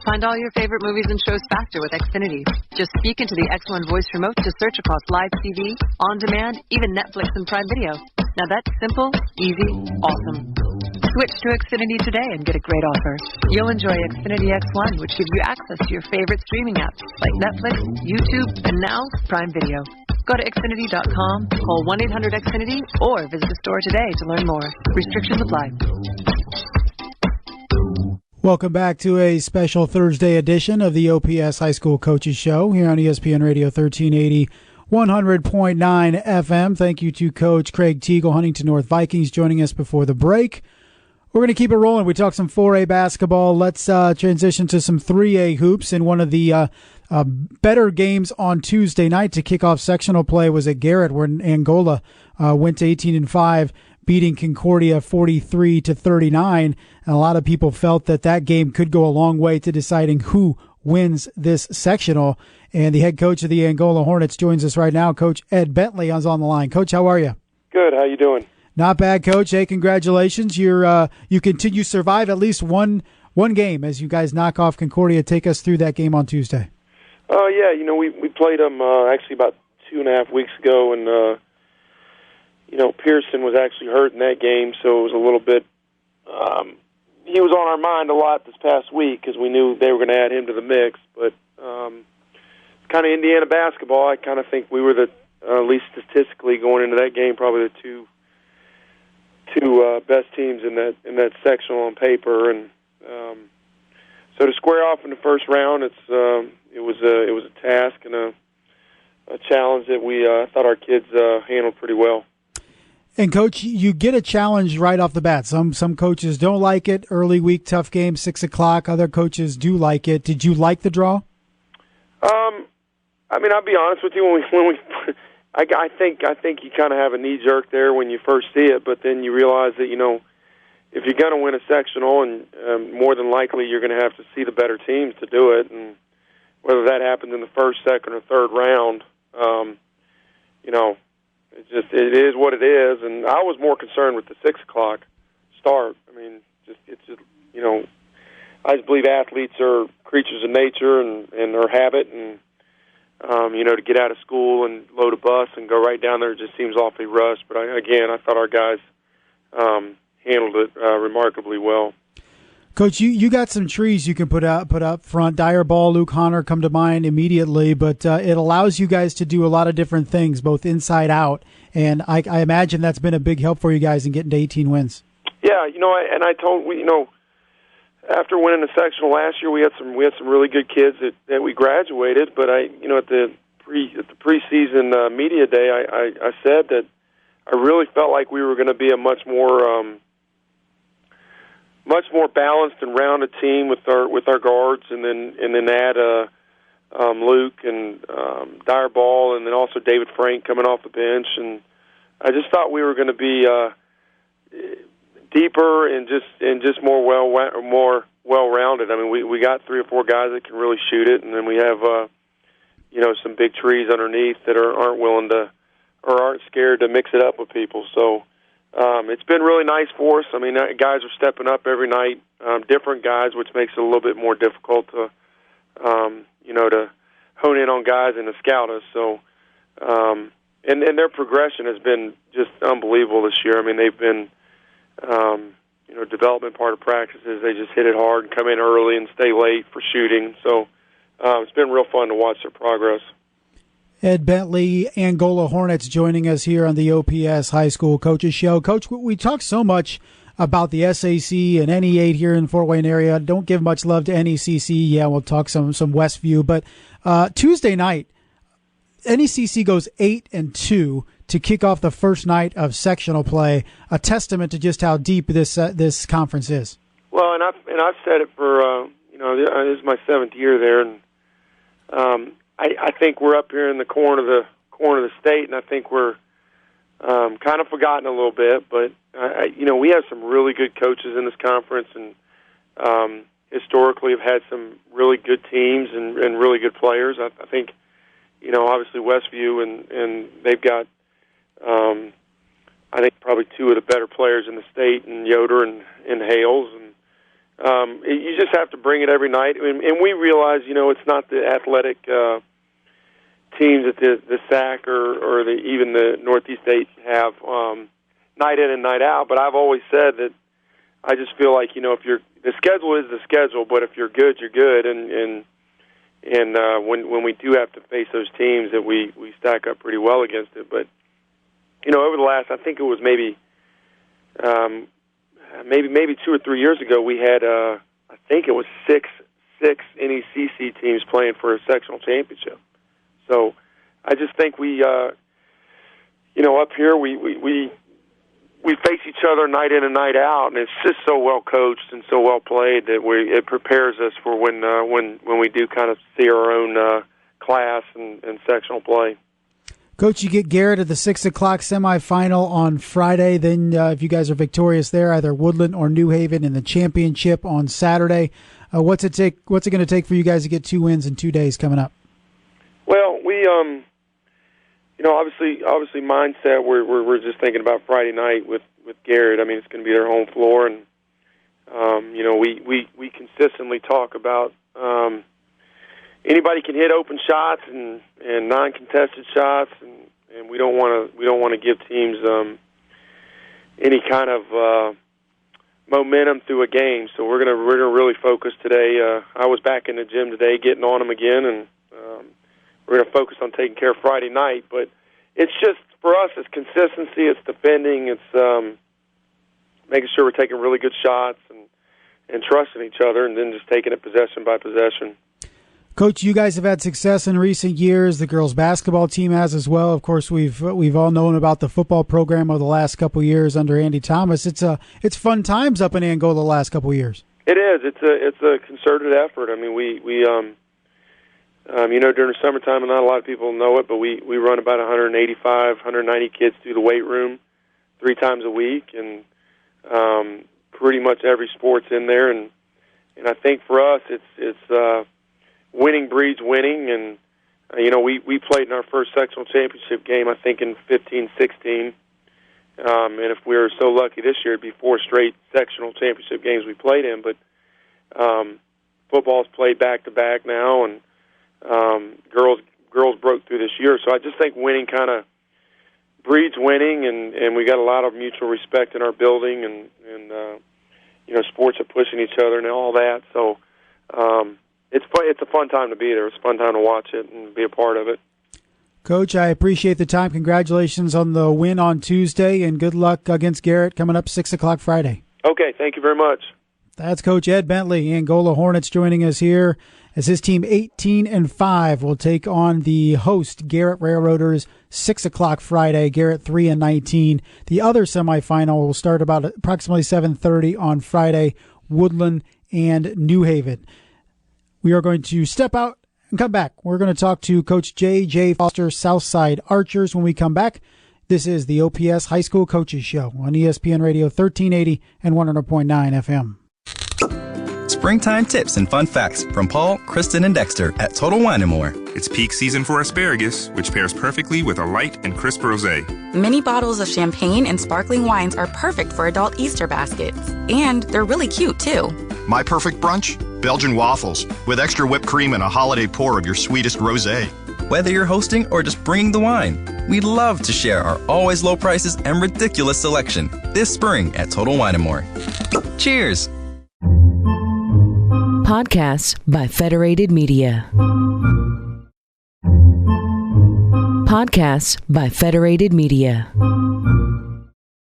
Find all your favorite movies and shows faster with Xfinity. Just speak into the X1 voice remote to search across live TV, on demand, even Netflix and Prime Video. Now that's simple, easy, awesome. Switch to Xfinity today and get a great offer. You'll enjoy Xfinity X1, which gives you access to your favorite streaming apps like Netflix, YouTube, and now Prime Video. Go to Xfinity.com, call 1-800-XFINITY, or visit the store today to learn more. Restrictions apply. Welcome back to a special Thursday edition of the OPS High School Coaches Show here on ESPN Radio 1380, 100.9 FM. Thank you to Coach Craig Teagle, Huntington North Vikings, joining us before the break. We're going to keep it rolling. We talked some 4A basketball. Let's transition to some 3A hoops. In one of the better games on Tuesday night to kick off sectional play was at Garrett, where Angola went to 18-5. Beating Concordia 43-39, and a lot of people felt that game could go a long way to deciding who wins this sectional. And the head coach of the Angola Hornets joins us right now. Coach Ed Bentley is on the line. Coach, how are you? Good. How you doing? Not bad, Coach. Hey, congratulations. You continue to survive at least one game as you guys knock off Concordia. Take us through that game on Tuesday. Yeah. We played them actually about 2.5 weeks ago, and Pearson was actually hurt in that game, so it was a little bit he was on our mind a lot this past week because we knew they were going to add him to the mix. But kind of Indiana basketball, I kind of think we were the at least statistically going into that game, probably the two best teams in that sectional on paper. And so to square off in the first round, it was a task and a challenge that we thought our kids handled pretty well. And, Coach, you get a challenge right off the bat. Some coaches don't like it. Early week, tough game, 6 o'clock. Other coaches do like it. Did you like the draw? I'll be honest with you. I think you kind of have a knee jerk there when you first see it, but then you realize that if you're going to win a sectional, and more than likely you're going to have to see the better teams to do it, and whether that happens in the first, second, or third round, It is what it is, and I was more concerned with the 6 o'clock start. I just believe athletes are creatures of nature and their habit, and to get out of school and load a bus and go right down there just seems awfully rushed. But I thought our guys handled it remarkably well. Coach, you got some trees you can put up front. Dyer Ball, Luke Honor come to mind immediately, but it allows you guys to do a lot of different things, both inside out, and I imagine that's been a big help for you guys in getting to 18 wins. Yeah, and I told after winning the sectional last year, we had some really good kids that we graduated, but at the preseason media day, I said that I really felt like we were going to be a much more balanced and rounded team with our guards, and then add Luke and Dyer Ball, and then also David Frank coming off the bench. And I just thought we were going to be deeper and just more well-rounded. I mean, we got 3 or 4 guys that can really shoot it, and then we have some big trees underneath that aren't willing to or aren't scared to mix it up with people. So. It's been really nice for us. I mean, guys are stepping up every night, different guys, which makes it a little bit more difficult to hone in on guys and to scout us. So, and their progression has been just unbelievable this year. I mean, they've been, development part of practices. They just hit it hard and come in early and stay late for shooting. So, it's been real fun to watch their progress. Ed Bentley, Angola Hornets, joining us here on the OPS High School Coaches Show. Coach, we talk so much about the SAC and NE8 here in the Fort Wayne area. Don't give much love to NECC. Yeah, we'll talk some Westview. But Tuesday night, NECC goes 8-2 to kick off the first night of sectional play, a testament to just how deep this conference is. Well, and I've said it for, this is my 7th year there, and I think we're up here in the corner of the state, and I think we're kind of forgotten a little bit. But we have some really good coaches in this conference, and historically have had some really good teams and really good players. I think, obviously Westview, and they've got, I think probably 2 of the better players in the state, and Yoder and Hales, and you just have to bring it every night. And we realize, it's not the athletic teams that the SAC or even the Northeast states have night in and night out. But I've always said that I just feel like, the schedule is the schedule, but if you're good, you're good. And when we do have to face those teams, that we stack up pretty well against it. But over the last, I think it was maybe 2 or 3 years ago, we had I think it was six NECC teams playing for a sectional championship. So I just think we up here we face each other night in and night out, and it's just so well coached and so well played that it prepares us for when we do kind of see our own class and sectional play. Coach, you get Garrett at the 6 o'clock semifinal on Friday. Then if you guys are victorious there, either Woodland or New Haven in the championship on Saturday. What's it going to take for you guys to get 2 wins in 2 days coming up? Well, we obviously mindset. We're just thinking about Friday night with Garrett. I mean, it's going to be their home floor, and we consistently talk about anybody can hit open shots and non-contested shots, and we don't want to give teams any kind of momentum through a game. So we're gonna really focus today. I was back in the gym today, getting on them again, and we're going to focus on taking care of Friday night. But it's just, for us, it's consistency, it's defending, it's making sure we're taking really good shots and trusting each other, and then just taking it possession by possession. Coach, you guys have had success in recent years. The girls' basketball team has as well. Of course, we've all known about the football program over the last couple of years under Andy Thomas. It's fun times up in Angola the last couple of years. It is. It's a concerted effort. I mean, we during the summertime, and not a lot of people know it, but we run about 185, 190 kids through the weight room 3 times a week, and pretty much every sport's in there. And I think for us, it's winning breeds winning. And we played in our first sectional championship game, I think, in 15-16. And if we were so lucky this year, it'd be 4 straight sectional championship games we played in. But football's played back to back now, and girls broke through this year. So I just think winning kind of breeds winning, and we got a lot of mutual respect in our building, and sports are pushing each other and all that. So it's fun. It's a fun time to be there. It's a fun time to watch it and be a part of it. Coach, I appreciate the time. Congratulations on the win on Tuesday, and good luck against Garrett coming up 6 o'clock Friday. Okay, thank you very much. That's Coach Ed Bentley, Angola Hornets, joining us here as his team 18-5 will take on the host Garrett Railroaders 6 o'clock Friday. Garrett 3-19. The other semifinal will start about approximately 7:30 on Friday. Woodland and New Haven. We are going to step out and come back. We're going to talk to Coach J.J. Foster, Southside Archers, when we come back. This is the OPS High School Coaches Show on ESPN Radio 1380 and 100.9 FM. Springtime tips and fun facts from Paul, Kristen, and Dexter at Total Wine & More. It's peak season for asparagus, which pairs perfectly with a light and crisp rosé. Many bottles of champagne and sparkling wines are perfect for adult Easter baskets. And they're really cute, too. My perfect brunch? Belgian waffles with extra whipped cream and a holiday pour of your sweetest rosé. Whether you're hosting or just bringing the wine, we'd love to share our always low prices and ridiculous selection this spring at Total Wine & More. Cheers! Podcasts by Federated Media. Podcasts by Federated Media.